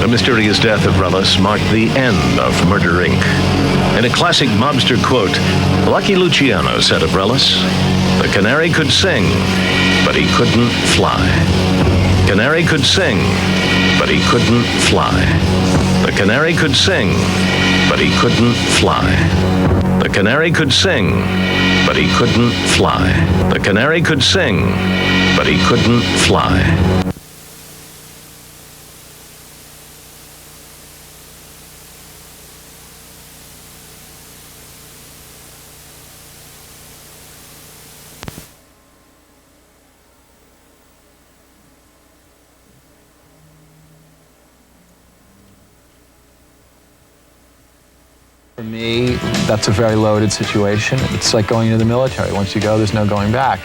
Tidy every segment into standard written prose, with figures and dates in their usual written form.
The mysterious death of Rellis marked the end of Murder, Inc. In a classic mobster quote, Lucky Luciano said of Rellis, "The canary could sing, but he couldn't fly. Canary could sing, but he couldn't fly. The canary could sing, but he couldn't fly. The canary could sing, but he couldn't fly. The canary could sing, but he couldn't fly." For me, that's a very loaded situation. It's like going into the military. Once you go, there's no going back.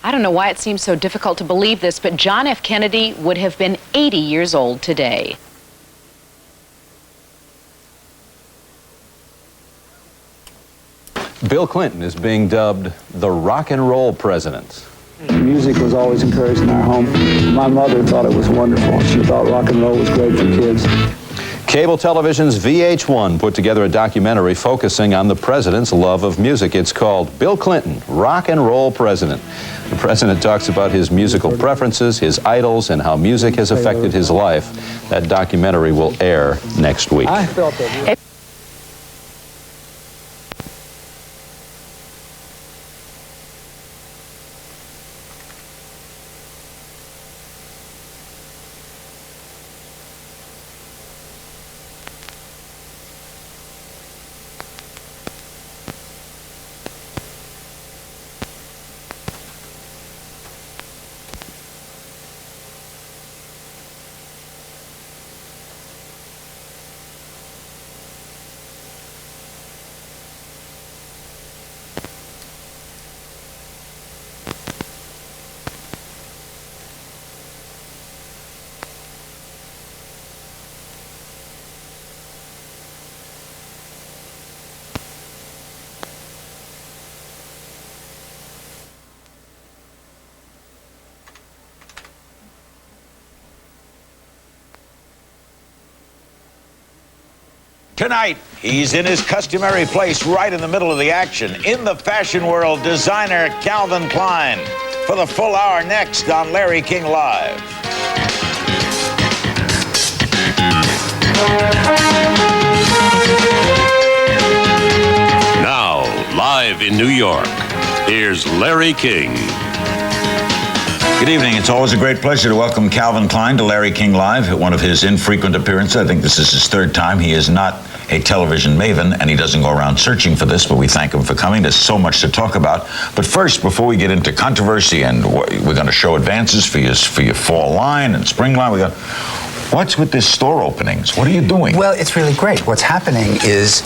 I don't know why it seems so difficult to believe this, but John F. Kennedy would have been 80 years old today. Bill Clinton is being dubbed the rock and roll president. Music was always encouraged in our home. My mother thought it was wonderful. She thought rock and roll was great for kids. Cable television's VH1 put together a documentary focusing on the president's love of music. It's called Bill Clinton, Rock and Roll President. The president talks about his musical preferences, his idols, and how music has affected his life. That documentary will air next week. I felt that. Tonight, he's in his customary place right in the middle of the action. In the fashion world, designer Calvin Klein. For the full hour next on Larry King Live. Now, live in New York, here's Larry King. Good evening. It's always a great pleasure to welcome Calvin Klein to Larry King Live at one of his infrequent appearances. I think this is his third time. He is not a television maven, and he doesn't go around searching for this, but we thank him for coming. There's so much to talk about. But first, before we get into controversy, and we're going to show advances for your fall line and spring line, what's with this store openings? What are you doing? Well, it's really great. What's happening is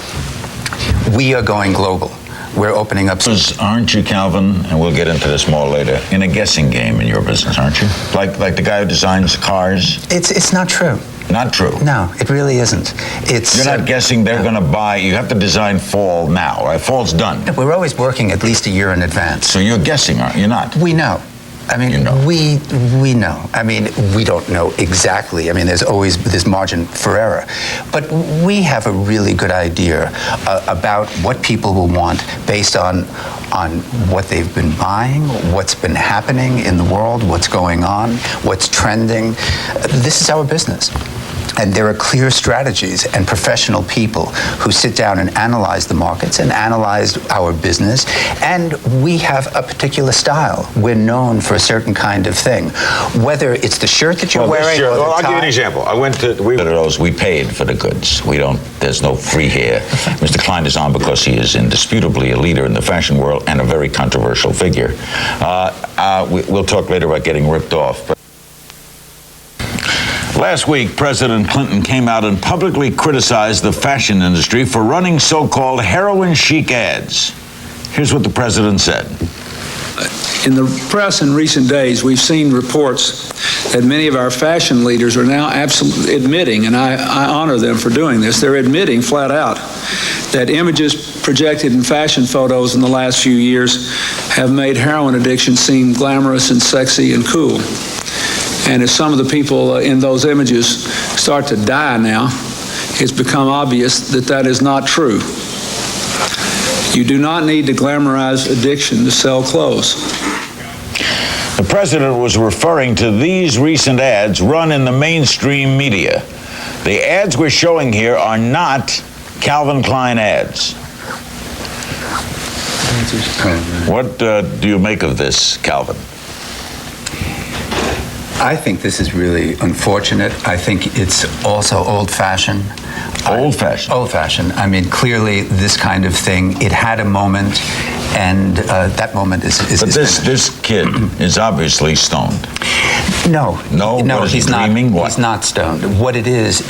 we are going global. We're opening up. Aren't you, Calvin, and we'll get into this more later, in a guessing game in your business, aren't you? Like the guy who designs cars? It's not true. Not true? No, it really isn't. You're not guessing they're going to buy, you have to design fall now, right? Fall's done. We're always working at least a year in advance. So you're guessing, aren't you? Not? We know. I mean, you know. we know. I mean, we don't know exactly. I mean, there's always this margin for error. But we have a really good idea about what people will want based on what they've been buying, what's been happening in the world, what's going on, what's trending. This is our business. And there are clear strategies and professional people who sit down and analyze the markets and analyze our business. And we have a particular style. We're known for a certain kind of thing. Whether it's the shirt that you're wearing or the I'll tie. give you an example. We paid for the goods. There's no free here. Mr. Klein is on because he is indisputably a leader in the fashion world and a very controversial figure. We'll talk later about getting ripped off. But last week, President Clinton came out and publicly criticized the fashion industry for running so-called heroin chic ads. Here's what the president said. In the press in recent days, we've seen reports that many of our fashion leaders are now absolutely admitting, and I honor them for doing this, they're admitting flat out that images projected in fashion photos in the last few years have made heroin addiction seem glamorous and sexy and cool. And as some of the people in those images start to die now, it's become obvious that that is not true. You do not need to glamorize addiction to sell clothes. The president was referring to these recent ads run in the mainstream media. The ads we're showing here are not Calvin Klein ads. What do you make of this, Calvin? I think this is really unfortunate. I think it's also old-fashioned. Old-fashioned? Old-fashioned. I mean, clearly, this kind of thing, it had a moment, and that moment is But this kid is obviously stoned. No, he's dreaming? He's not stoned. What it is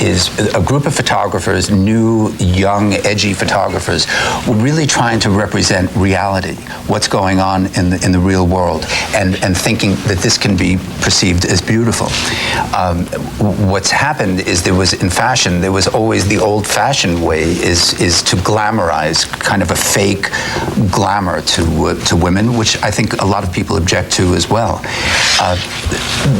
a group of photographers, new, young, edgy photographers, were really trying to represent reality, what's going on in the real world, and thinking that this can be perceived as beautiful. What's happened is there was always the old-fashioned way is to glamorize, kind of a fake glamour to women, which I think a lot of people object to as well.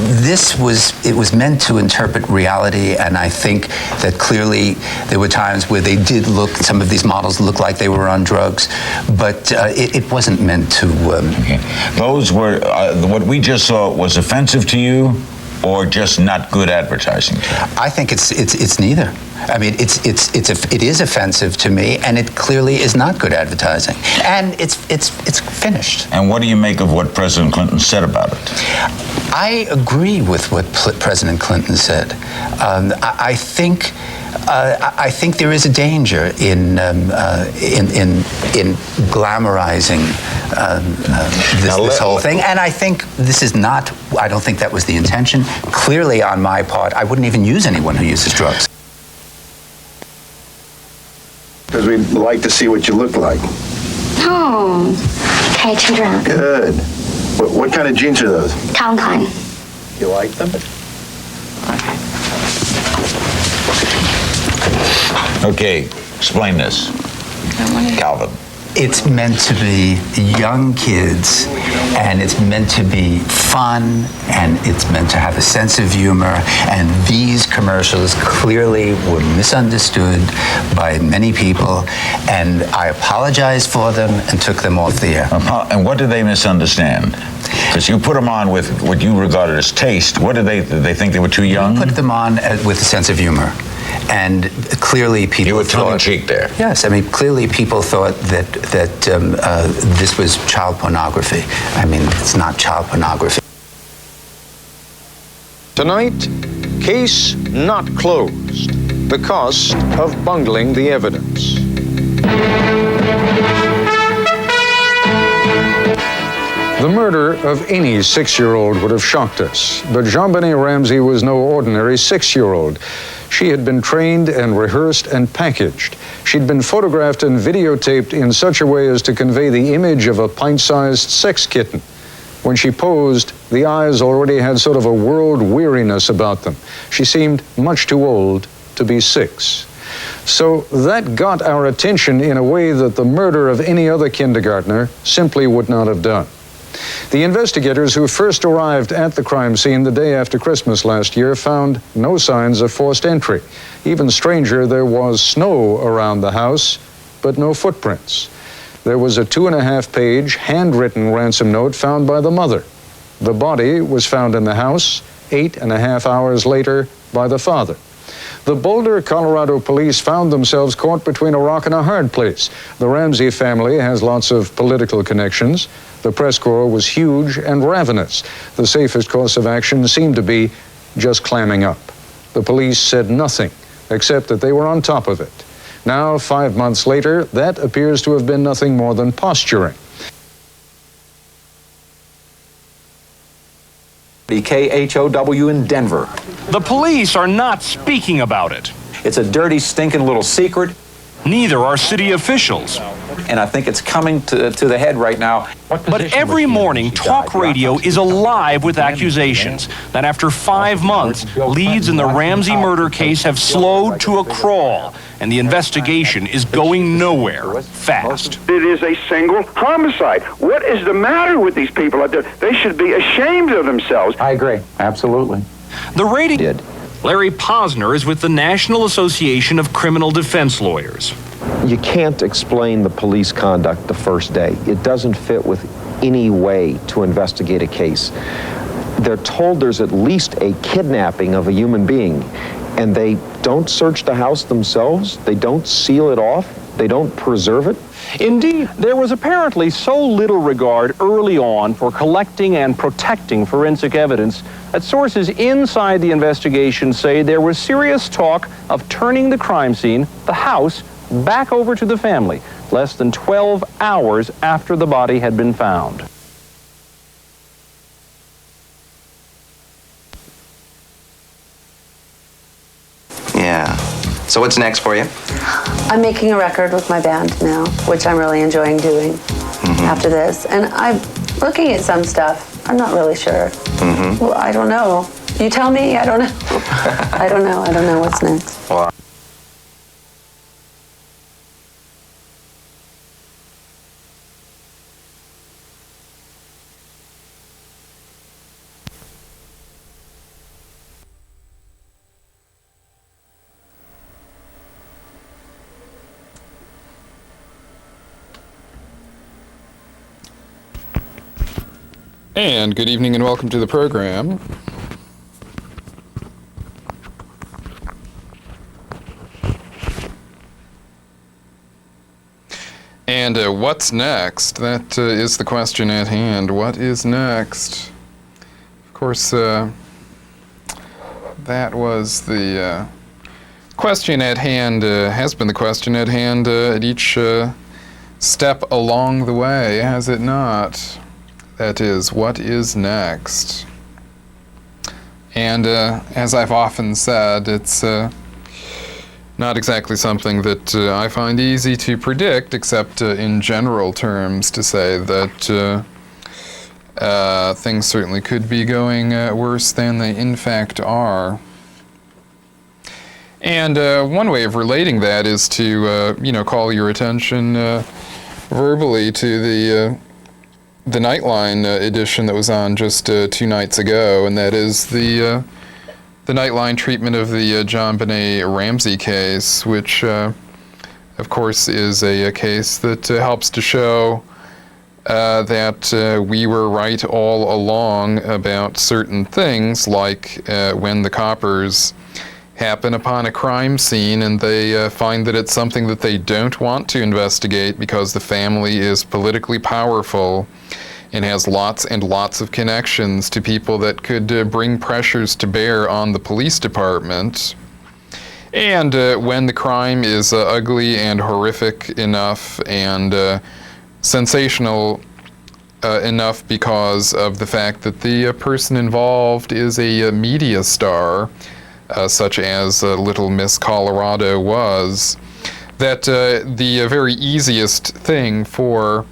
It was meant to interpret reality, and I think that clearly there were times where some of these models looked like they were on drugs, but it wasn't meant to. Okay. Those were, what we just saw was offensive to you, or just not good advertising? I think it's neither. I mean, it is offensive to me, and it clearly is not good advertising, and it's finished. And what do you make of what President Clinton said about it? I agree with what President Clinton said. I think there is a danger in glamorizing this whole thing, and I think this is not. I don't think that was the intention. Clearly, on my part, I wouldn't even use anyone who uses drugs. Because we'd like to see what you look like. Oh, okay, too drunk. Good. What kind of jeans are those? Calvin Klein. You like them? Okay, explain this, Calvin. It's meant to be young kids, and it's meant to be fun, and it's meant to have a sense of humor, and these commercials clearly were misunderstood by many people, and I apologized for them and took them off the air. And what did they misunderstand? Because you put them on with what you regarded as taste. What did they think they were too young? I put them on with a sense of humor. And clearly people You were tongue-in-cheek there. Yes, I mean, clearly people thought that this was child pornography. I mean, it's not child pornography. Tonight, case not closed. The cost of bungling the evidence. The murder of any 6-year-old would have shocked us, but JonBenet Ramsey was no ordinary 6-year-old. She had been trained and rehearsed and packaged. She'd been photographed and videotaped in such a way as to convey the image of a pint-sized sex kitten. When she posed, the eyes already had sort of a world weariness about them. She seemed much too old to be 6. So that got our attention in a way that the murder of any other kindergartner simply would not have done. The investigators who first arrived at the crime scene the day after Christmas last year found no signs of forced entry. Even stranger, there was snow around the house, but no footprints. There was a 2.5-page handwritten ransom note found by the mother. The body was found in the house 8.5 hours later by the father. The Boulder, Colorado police found themselves caught between a rock and a hard place. The Ramsey family has lots of political connections. The press corps was huge and ravenous. The safest course of action seemed to be just clamming up. The police said nothing, except that they were on top of it. Now, 5 months later, that appears to have been nothing more than posturing. KHOW in Denver. The police are not speaking about it. It's a dirty, stinking little secret. Neither are city officials. And I think it's coming to the head right now. But every morning, talk radio is alive with accusations that after 5 months, leads in the Ramsey murder case have slowed to a crawl, and the investigation is going nowhere fast. It is a single homicide. What is the matter with these people? They should be ashamed of themselves. I agree. Absolutely. The rating did. Larry Posner is with the National Association of Criminal Defense Lawyers. You can't explain the police conduct the first day. It doesn't fit with any way to investigate a case. They're told there's at least a kidnapping of a human being, and they don't search the house themselves, they don't seal it off, they don't preserve it. Indeed, there was apparently so little regard early on for collecting and protecting forensic evidence that sources inside the investigation say there was serious talk of turning the crime scene, the house, back over to the family, less than 12 hours after the body had been found. Yeah. So what's next for you? I'm making a record with my band now, which I'm really enjoying doing after this. And I'm looking at some stuff. I'm not really sure. Well, I don't know. You tell me. I don't know. I don't know. I don't know what's next. Well, And good evening and welcome to the program. And what's next? That is the question at hand. What is next? Of course, that was the question at hand, has been the question at hand at each step along the way, has it not? That is, what is next? And as I've often said, it's not exactly something that I find easy to predict, except in general terms, to say that things certainly could be going worse than they in fact are. And one way of relating that is to, call your attention verbally to the Nightline edition that was on just 2 nights ago, and that is the Nightline treatment of the JonBenet Ramsey case, which, of course, is a case that helps to show that we were right all along about certain things, like when the coppers happen upon a crime scene and they find that it's something that they don't want to investigate because the family is politically powerful and has lots and lots of connections to people that could bring pressures to bear on the police department. And when the crime is ugly and horrific enough and sensational enough because of the fact that the person involved is a media star, such as Little Miss Colorado was, that the very easiest thing for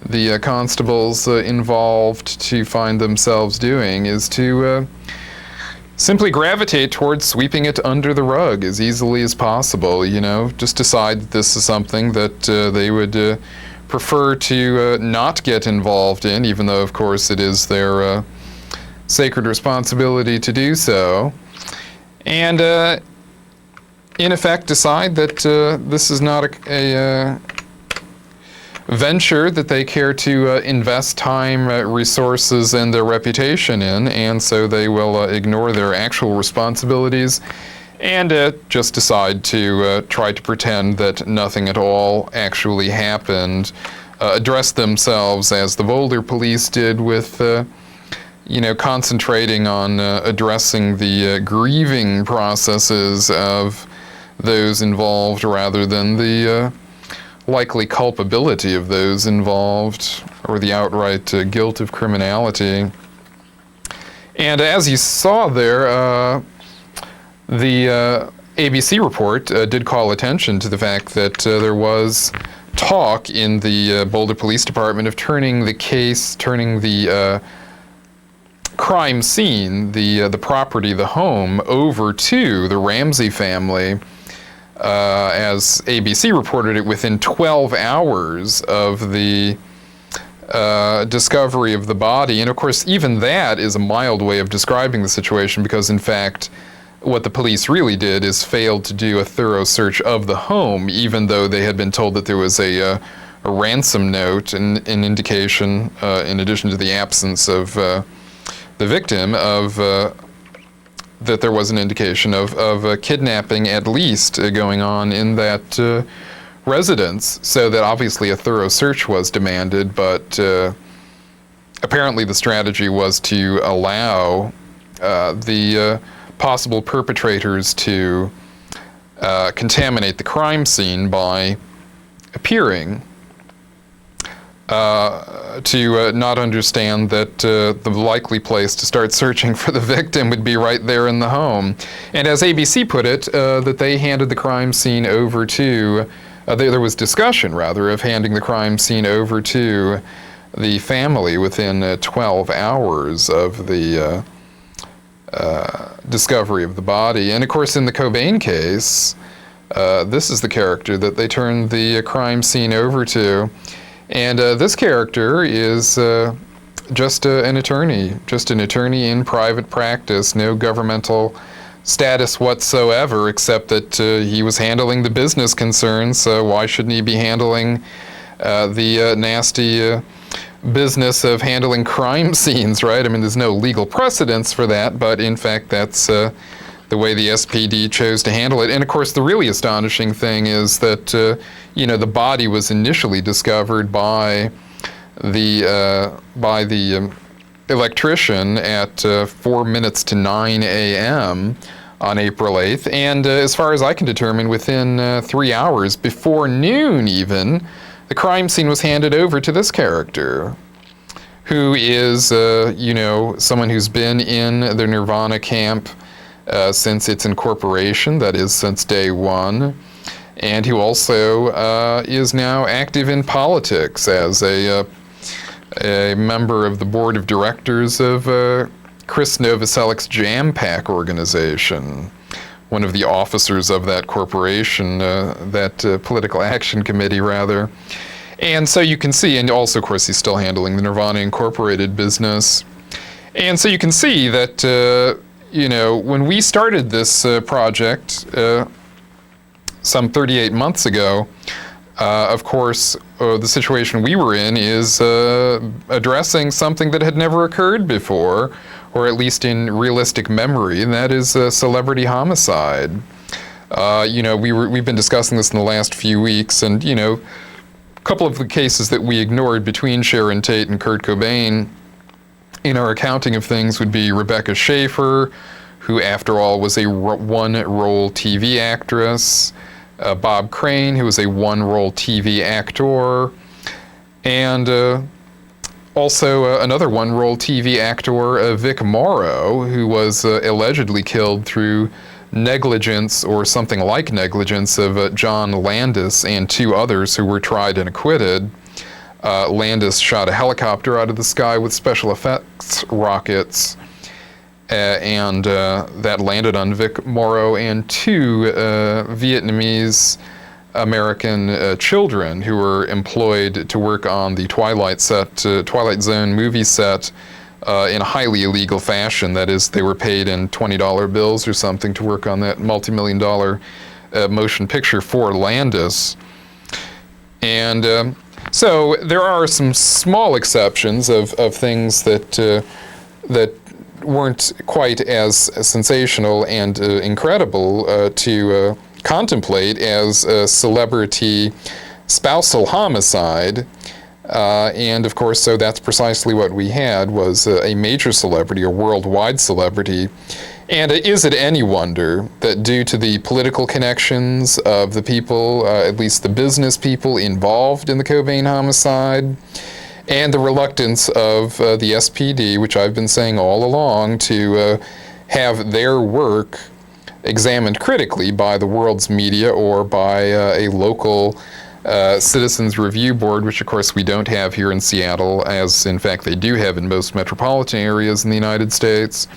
the constables involved to find themselves doing is to simply gravitate towards sweeping it under the rug as easily as possible, just decide that this is something that they would prefer to not get involved in, even though, of course, it is their sacred responsibility to do so. And in effect decide that this is not a venture that they care to invest time, resources, and their reputation in, and so they will ignore their actual responsibilities and just decide to try to pretend that nothing at all actually happened, address themselves as the Boulder police did with concentrating on addressing the grieving processes of those involved rather than the likely culpability of those involved or the outright guilt of criminality. And as you saw there, the ABC report did call attention to the fact that there was talk in the Boulder Police Department of turning the crime scene, the property, the home, over to the Ramsey family. As ABC reported it, within 12 hours of the discovery of the body. And of course, even that is a mild way of describing the situation because, in fact, what the police really did is failed to do a thorough search of the home, even though they had been told that there was a ransom note, an indication, in addition to the absence of the victim, of that there was an indication of kidnapping at least going on in that residence, so that obviously a thorough search was demanded, but apparently the strategy was to allow the possible perpetrators to contaminate the crime scene by appearing to not understand that the likely place to start searching for the victim would be right there in the home. And as ABC put it, that they handed the crime scene over to, there was discussion, rather, of handing the crime scene over to the family within 12 hours of the discovery of the body. And of course, in the Cobain case, this is the character that they turned the crime scene over to. And this character is just an attorney in private practice, no governmental status whatsoever, except that he was handling the business concerns, so why shouldn't he be handling the nasty business of handling crime scenes, right? I mean, there's no legal precedence for that, but in fact, that's the way the SPD chose to handle it. And of course, the really astonishing thing is that, the body was initially discovered by the electrician at 4 minutes to 9 a.m. on April 8th. And as far as I can determine, within 3 hours, before noon even, the crime scene was handed over to this character, who is, someone who's been in the Nirvana camp since its incorporation, that is, since day one, and who also is now active in politics as a member of the board of directors of Chris Novoselic's Jam Pack organization, one of the officers of that corporation, that political action committee, rather. And so you can see, and also, of course, he's still handling the Nirvana Incorporated business. And so you can see that, when we started this project some 38 months ago, of course, the situation we were in is addressing something that had never occurred before, or at least in realistic memory, and that is celebrity homicide. We've been discussing this in the last few weeks, and, a couple of the cases that we ignored between Sharon Tate and Kurt Cobain in our accounting of things would be Rebecca Schaefer, who, after all, was a one-role TV actress, Bob Crane, who was a one-role TV actor, and also another one-role TV actor, Vic Morrow, who was allegedly killed through negligence or something like negligence of John Landis and two others who were tried and acquitted. Landis shot a helicopter out of the sky with special effects rockets, and that landed on Vic Morrow and two Vietnamese American children who were employed to work on the Twilight Zone movie set in a highly illegal fashion. That is, they were paid in $20 bills or something to work on that multi-million-dollar motion picture for Landis. And so there are some small exceptions of things that weren't quite as sensational and incredible to contemplate as celebrity spousal homicide. And of course, so that's precisely what we had, was a major celebrity, a worldwide celebrity. And is it any wonder that due to the political connections of the people, at least the business people involved in the Cobain homicide, and the reluctance of the SPD, which I've been saying all along, to have their work examined critically by the world's media or by a local Citizens Review Board, which of course we don't have here in Seattle, as in fact they do have in most metropolitan areas in the United States,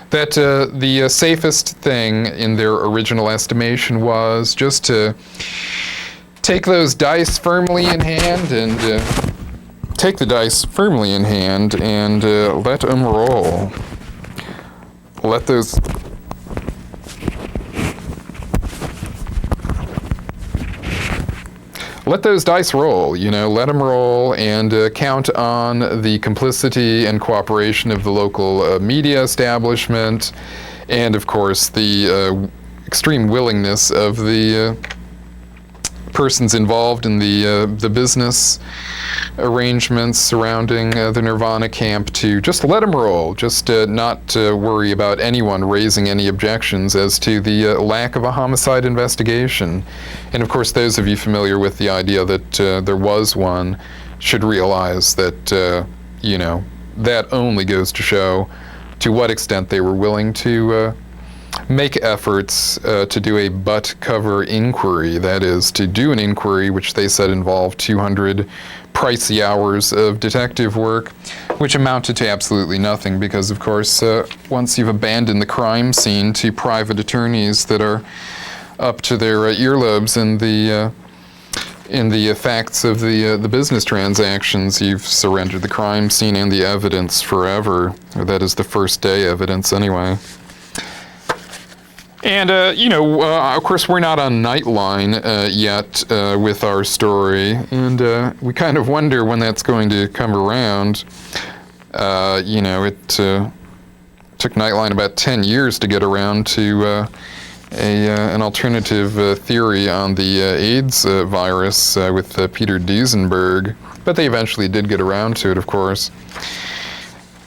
that the safest thing in their original estimation was just to take those dice firmly in hand and let them roll. Let those let those dice roll, let them roll, and count on the complicity and cooperation of the local media establishment, and of course the extreme willingness of the persons involved in the business arrangements surrounding the Nirvana camp to just let them roll, just not worry about anyone raising any objections as to the lack of a homicide investigation. And of course, those of you familiar with the idea that there was one should realize that, that only goes to show to what extent they were willing to make efforts to do a butt cover inquiry, that is, to do an inquiry which they said involved 200 pricey hours of detective work, which amounted to absolutely nothing because, of course, once you've abandoned the crime scene to private attorneys that are up to their earlobes in the facts of the business transactions, you've surrendered the crime scene and the evidence forever, or that is the first day evidence anyway. And, of course, we're not on Nightline yet with our story, and we kind of wonder when that's going to come around. It took Nightline about 10 years to get around to an alternative theory on the AIDS virus with Peter Duesenberg, but they eventually did get around to it, of course,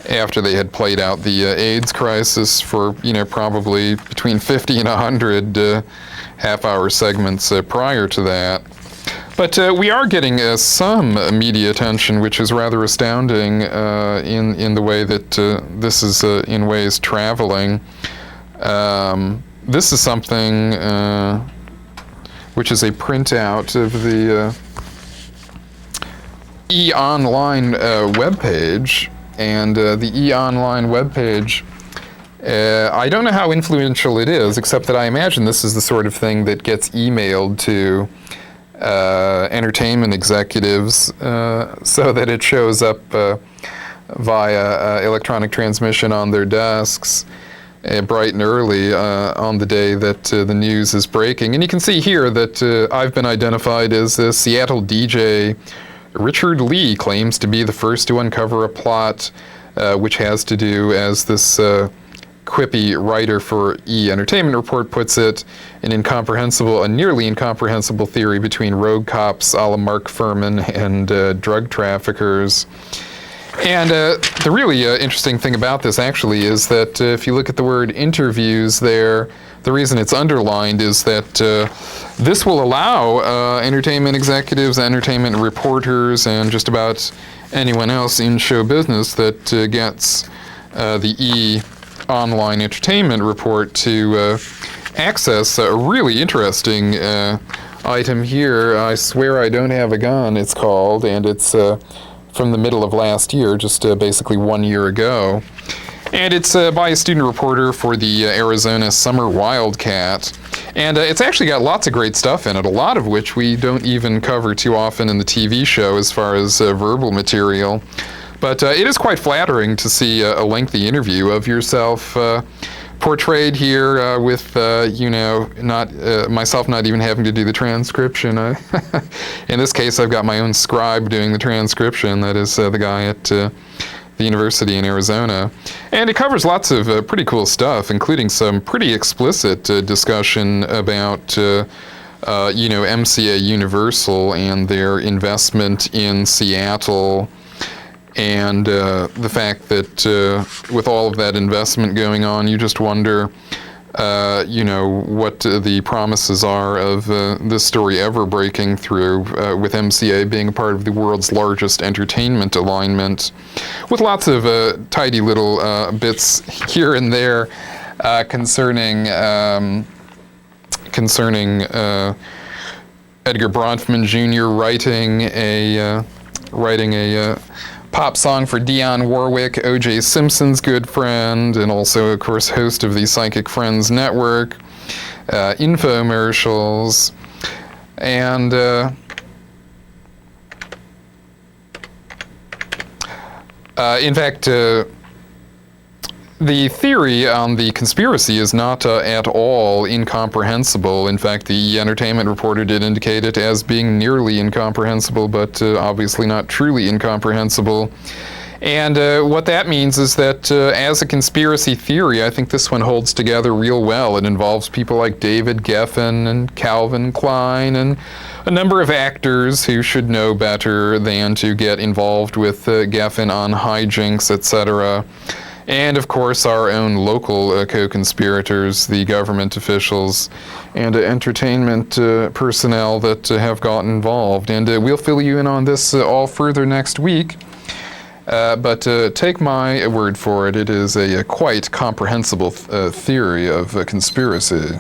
after they had played out the AIDS crisis for, probably between 50 and 100 half-hour segments prior to that. But we are getting some media attention, which is rather astounding in the way that this is in ways traveling. This is something which is a printout of the E-Online webpage. And the E-Online webpage, I don't know how influential it is, except that I imagine this is the sort of thing that gets emailed to entertainment executives so that it shows up via electronic transmission on their desks bright and early on the day that the news is breaking. And you can see here that I've been identified as a Seattle DJ Richard Lee claims to be the first to uncover a plot which has to do, as this quippy writer for E! Entertainment Report puts it, a nearly incomprehensible theory between rogue cops a la Mark Furman and drug traffickers. And the really interesting thing about this actually is that if you look at the word interviews there, the reason it's underlined is that this will allow entertainment executives, entertainment reporters, and just about anyone else in show business that gets the E-Online Entertainment Report to access a really interesting item here. I Swear I Don't Have a Gun, it's called, and it's from the middle of last year, just basically 1 year ago. And it's by a student reporter for the Arizona Summer Wildcat. And it's actually got lots of great stuff in it, a lot of which we don't even cover too often in the TV show as far as verbal material. But it is quite flattering to see a lengthy interview of yourself portrayed here with, myself not even having to do the transcription. In this case, I've got my own scribe doing the transcription. That is the guy at the University in Arizona. And it covers lots of pretty cool stuff, including some pretty explicit discussion about, MCA Universal and their investment in Seattle, and the fact that with all of that investment going on, you just wonder, what the promises are of this story ever breaking through, with MCA being a part of the world's largest entertainment alignment, with lots of tidy little bits here and there concerning Edgar Bronfman Jr. writing a pop song for Dionne Warwick, O.J. Simpson's good friend, and also, of course, host of the Psychic Friends Network, infomercials, and in fact, The theory on the conspiracy is not at all incomprehensible. In fact, the Entertainment Reporter did indicate it as being nearly incomprehensible, but obviously not truly incomprehensible. And what that means is that as a conspiracy theory, I think this one holds together real well. It involves people like David Geffen and Calvin Klein and a number of actors who should know better than to get involved with Geffen on hijinks, etc. And of course our own local co-conspirators, the government officials and entertainment personnel that have gotten involved. And we'll fill you in on this all further next week. But take my word for it, it is a quite comprehensible theory of conspiracy.